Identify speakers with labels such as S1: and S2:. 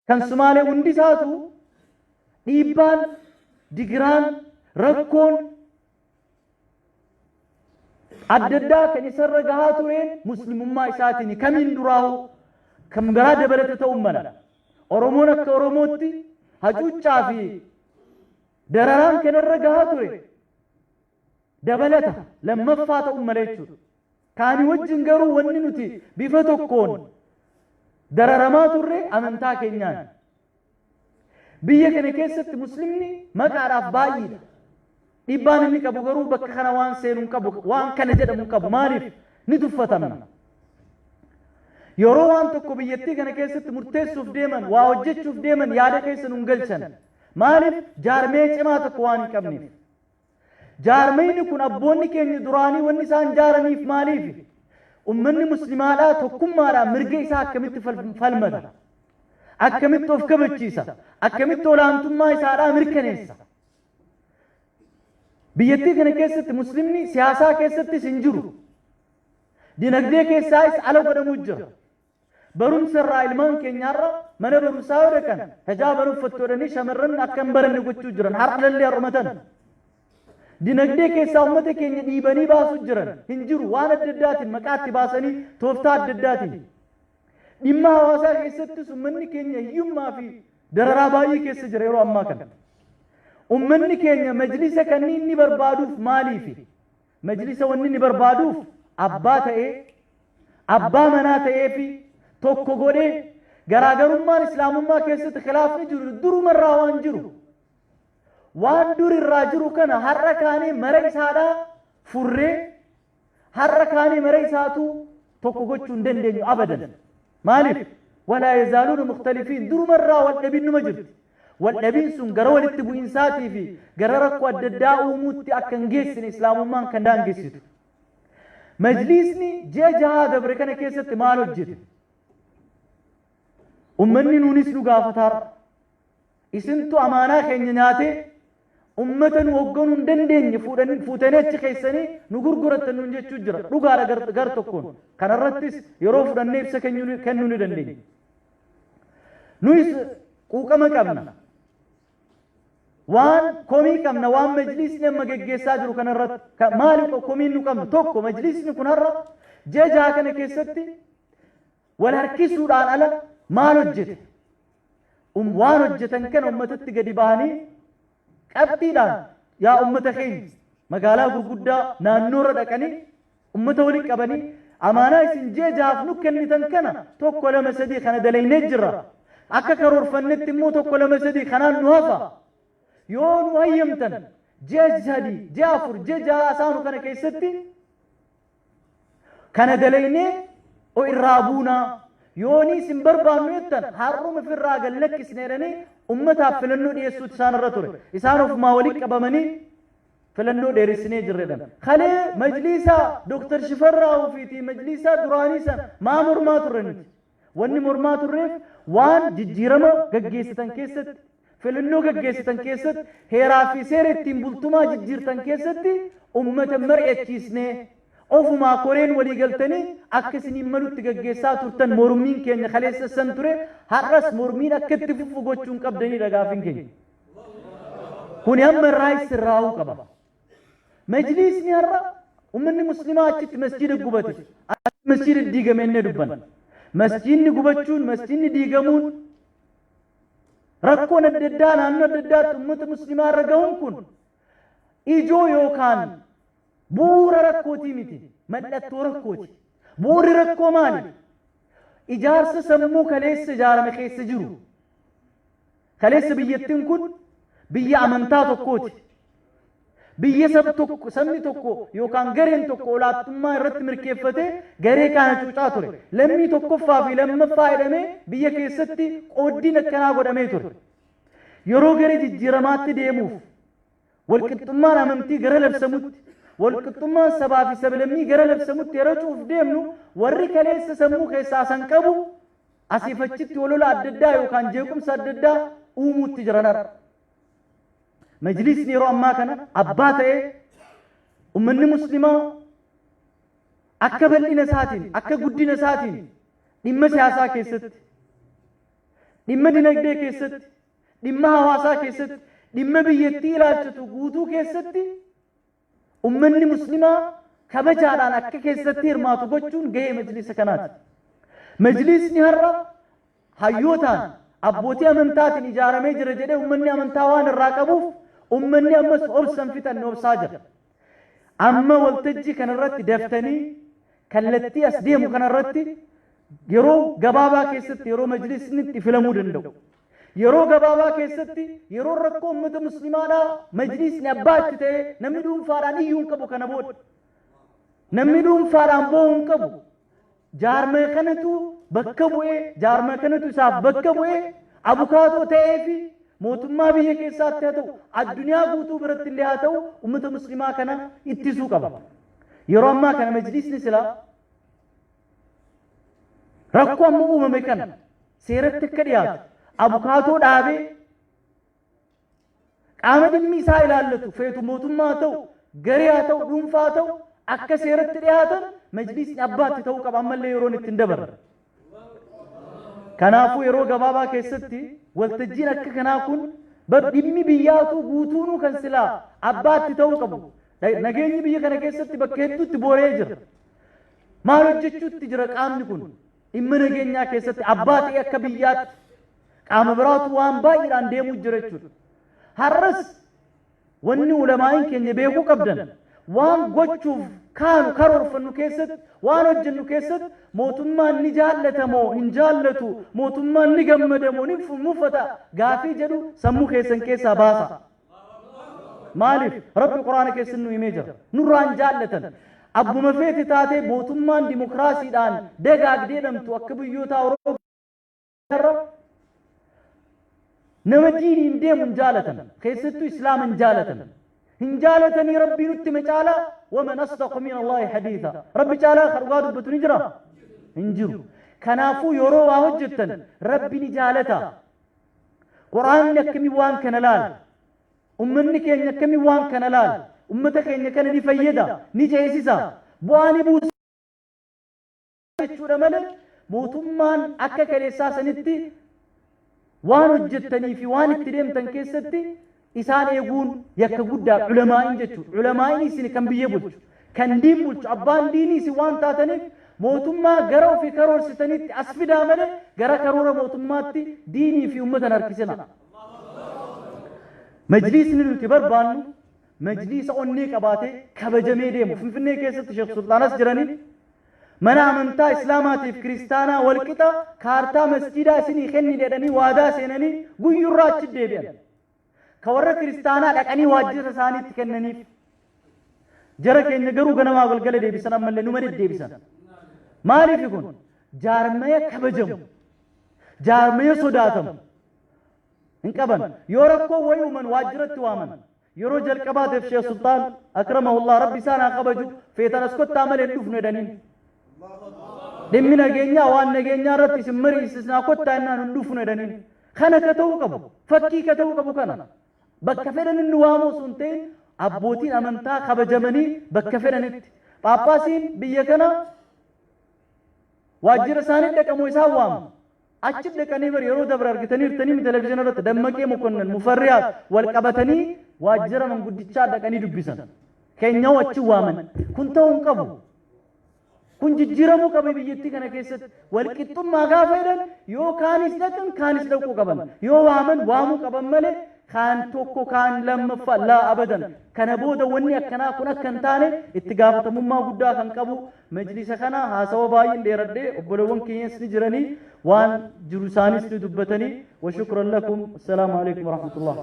S1: kan Sumaalee hundi isaatu dhiibbaan digiraan rakkoon adda addaa kan isarra gahaa tureen muslimummaa isaatiin kamiin duraahu kam garaa dabalata ta'uu mala Oromoon akka Oromootti hacuuccaa fi dararaan kanarra gahaa ture dabalata lammaffaa ta'uu mala jechuudha. Kaani wajjin garuu wanni nuti bifa tokkoon dararamaa turre amantaa keenyaan. Biyya kana keessatti muslimni maqaadhaaf baay'eedha. Dhiibbaan inni qabu garuu bakka kana waan seenuu qabu waan kana jedhamu qabu maaliif ni tuffatamna. Yeroo waan tokko biyyattii kana keessatti murteessuuf deeman waa hojjechuuf deeman yaada keessa nun galchan maaliif jaarmee cimaa tokko waan hin qabneef. Jaarmeyni kun abboonni keenya duraanii wanni isaan jaaraniif maaliif ummanni muslimaadhaa tokkummaadhaa mirga isaa akkamitti falmata akkamitti of kabachiisa akkamitti olaantummaa isaadhaa mirkaneessa. Biyyattii kana keessatti muslimni siyaasaa keessattis hin jiru dinagdee keessaas ala godhamuu jira. Barumsa irraa ilmaan keenyaarra mana barumsaa yoo dhaqan hijaaba uffattoodhanii shamarran akka hin baranne gochuu jiran har'allee har'umatan. Dinagdee keessaa uummata keenya dhiibanii baasuu jiran hin jiru waan adda addaatiin maqaatti baasanii tooftaa adda addaatiin. Dhimma hawaasaa keessattis uummanni keenya hiyyummaa fi dararaa baay'ee keessa jira yeroo ammaa kana. Uummanni keenya majlisa kan inni barbaaduuf maaliif? Majlisa wanni inni barbaaduuf abbaa ta'ee abbaa manaa ta'ee fi tokko godhee garaagarummaan islaamummaa keessatti khilaafni jiru durumarraa waan jiru. Waan dur irraa jiru kana har'a kaanee mara isaadhaa furree har'a kaanee mara isaatu tokko gochuu hin dandeenyu abadan. Maaliif? Walaa yazaaluuna mukhtalifiin durumarraa wal dhabinnuma jirti. Wal dhabiin sun gara walitti bu'iinsaatii fi gara rakkoo adda addaa uumuutti akka hin geessine islaamummaan kan daangessitu. Majlisni ji'a jahaa dabre kana keessatti maal hojjete? Ummanni nuunis nu gaafataa isintu amaanaa keenya nyaatee ummata nu hoogganuu hin dandeenye fuutanii achi keessanii nu gurgurattan nuun jechuu jira dhugaadha gar tokkoon. Kanarrattis yeroo fudhannee ibsa kennuu ni dandeenya. Nuyis quuqama qabna. Waan komii qabna waan majlisni amma geggeessaa jiru kanarratti maali komiin nu qabnu tokko majlisni kun har'a ji'a jahaa kana keessatti wal harkisuudhaan ala maal hojjete? Waan hojjetan kana ummatatti gadi bahanii qabxiidhaan yaa ummata keenya magaalaa gurguddaa naannoorra dhaqanii ummata walitti qabanii amaanaa isin ji'a jahaaf nu kennitan kana tokko lama sadii kana dalaynee jirra akka karoorfannetti immoo tokko lama sadii kanaan nu hafa yoo nu hayyamtan ji'a sadii ji'a afur ji'a jaha asaanu kana keessatti kana dalaynee o irraa buunaa yoonii isin barbaannu jettan har'uma firraa gallakkisneedhanii ummataaf filannoo dhiyeessuutu isaanirra ture. Isaan ofumaa walitti qabamanii filannoo dheeressinee jirredhan. Kalee majlisaa Dr. Shifarraa ofiitii majlisaa duraanii san maa mormaa turre nuti? Wanni mormaa turreef waan jijjiirama gaggeessitan keessatti filannoo gaggeessitan keessatti heeraa fi seera ittiin bultumaa jijjiirtan keessatti ummata mari'achiisnee ofumaa koreen walii galtanii akka isiniin malutti gaggeessaa turtan mormiin keenya kaleessa san ture har'as mormiin akka itti fufu gochuun qabdanii dhagaafin keenya. Kuni amma irraa sirraa'uu qaba. Majlisni har'a ummanni muslimaa achitti masjida gubate. Masjida diigame inni dubban. Masjidni gubachuun masjidni diigamuun rakkoon adda addaa naannoo adda addaatti ummata muslimaa irra gahuun kun ijoo yookaan bu'uura rakkootii miti mallattoo rakkooti. Bu'uurri rakkoo maali? Ijaarsa sammuu kaleessa ijaarame keessa jiru. Kaleessa biyyattiin kun biyya amantaa tokkooti. Biyya sabni tokko yookaan gareen tokko olaantummaa irratti mirkeeffatee garee kana cuucaa ture. Lammii tokkoffaa fi lammaffaa jedhamee biyya keessatti qooddiin akkanaa godhamee ture. Yeroo gara jijjiiramaatti deemuuf walqixxummaan amantii gara labsamutti walqixxummaan sabaa fi sablammii gara labsamutti yeroo cuuf deemnu warri kaleessa sammuu keessaa san qabu asiif achitti walola adda addaa yookaan jeequmsa adda addaa uumuutti jiranidha. Majlisni yeroo ammaa kana abbaa ta'ee ummanni muslimaa akka bal'ina isaatiin akka guddina isaatiin dhimma siyaasaa keessatti dhimma dinagdee keessatti, dhimma hawaasaa keessatti, dhimma biyyattii ilaalchatu guutuu keessatti ummanni muslimaa kabajaadhaan akka keessatti hirmaatu gochuun gahee majlisa kanaati. Majlisni har'a hayyootaan abbootii amantaatiin ijaaramee jira jedhee ummanni amantaa waan irraa qabuuf ummanni ammas obsan fixanne obsaa jira. Amma waltajjii kanarratti daftanii kallattii as deemu kanarratti yeroo gabaabaa keessatti yeroo majlisni itti filamuu danda'u. Yeroo gabaabaa keessatti yeroo rakkoo ummata muslimaadhaa majlisni abbaa itti ta'ee namni dhuunfaadhaan iyyuu hin qabu kana booda. Namni dhuunfaadhaan boo'uu hin qabu. Jaarmee kanatu bakka bu'ee jaarmee kanatu isaaf bakka bu'ee abukaatoo ta'ee fi mootummaa biyya keessaatti haa ta'u addunyaa guutuu biratti illee haa ta'u ummata muslimaa kana ittisuu qaba. Yeroo ammaa kana majlisni silaa rakkoo amma uumame kana seeratti akka dhiyaatu abukaatoo dhaabee qaama dhimmi isaa ilaallatu feetu mootummaa haa ta'u garee haa ta'u dhuunfaa haa ta'u akka seeratti dhiyaatan majlisni abbaatti ta'uu qaba ammallee yeroon ittiin dabarre. Kanaafuu yeroo gabaabaa keessatti waltajjiin akka kanaa kun dhimmi biyyaatu guutuunuu kan silaa abbaatti ta'uu qabu. Nageenyi biyya kana keessatti bakka hedduutti booree jira. Maal hojjechuutti jira qaamni kun? Dhimma nageenyaa keessatti abbaa ta'e akka biyyaatti qaama biraatu waan baay'eedhaan deemuu jira jechuudha. Har'as wanni ulamaa'iin keenya beekuu qabdan waan gochuuf kaanu karoorfannu keessatti waan hojjennu keessatti mootummaan ni jaallatamoo hin jaallatu mootummaan ni gammadamoo ni mufata gaafii jedhu sammuu keessan keessaa baasa. Maaliif rabbi quraana keessatti nu himee jira nurraan jaallatan abbuma feeti taatee mootummaan dimokiraasiidhaan dagaagdee dhamtu akka biyyoota Awurooppaa nama diiniin deemu hin jaalatan keessattuu islaama hin jaalatan. هنجالتني ربي نتي مجالا ومن أصدق من الله حديثا ربي جالا خرقاد بطن نجرا هنجرو كنافو يرو وهجتا ربي نجالتا قرآن نكمي وان كنلال أمنك نكمي وان كنلال أمتك نكن نفيدا نجيسيسا بواني بوس ملك موتمان أكا كاليساسا نتي وان هجتني في وان اتدام تنكيستي إسان يقول يكبودا علماء جتو علماء نيسين كان بيبوج كان دين بوج أبان ديني سوان تاتني موتما غرو في كرور ستنيت أسفدا مله غرا كرور موتماتي ديني في أمتنا ركسنا مجلس نلتبر بانو مجلس أونيك أباتي كبجمي ديمو فنفني كيسة شيخ سلطان أسجراني منا منتا إسلاماتي في كريستانا والكتا كارتا مسجدا سيني خني ديداني وادا سيناني قيور راتش ديبيان كورا كريستانا لكني واجر ثاني تكنني جرى كأن جرو جنما والقلة ديبسنا من لنمر ديبسنا ما أعرف يكون جارمية كبجم جارمية صداتم إنك بن يوركو ويومن واجرت وامن يروج الكبات في شيخ سلطان أكرمه الله ربي سانا قبجو في تنسكت تعمل الدفن دنين دمنا جينيا وان جينيا رتي سمري سنا كت تعنا الدفن دنين خنا كتوقبو فكي كتوقبو كنا بكفرن النوامو سنتين أبوتين أمنتا خبجمني بكفرنت باباسين بيكنا واجر ساني دك مويسا وام أشد دكاني بر يرو دبر أركتني تني من تلفزيون رت دمكي مكونن مفريات والكبتني واجر من قديشة دكاني دبيسن كينيا واتشو وامن كنتهم كبو كنت جيرمو كبي بيجتي كنا كيست والكتوم ما غافيرن يو كانيس دكان كانيس دكو كبن يو وامن وامو كبن ملي كان توكو كان لم فلا أبدا كان بودا وني كنا كنا كنتاني اتقافة مما قدا كان كبو مجلس كنا هاسوا باين ديردي وبلوون كيس نجرني وان جلساني سدبتني وشكرا لكم السلام عليكم ورحمة الله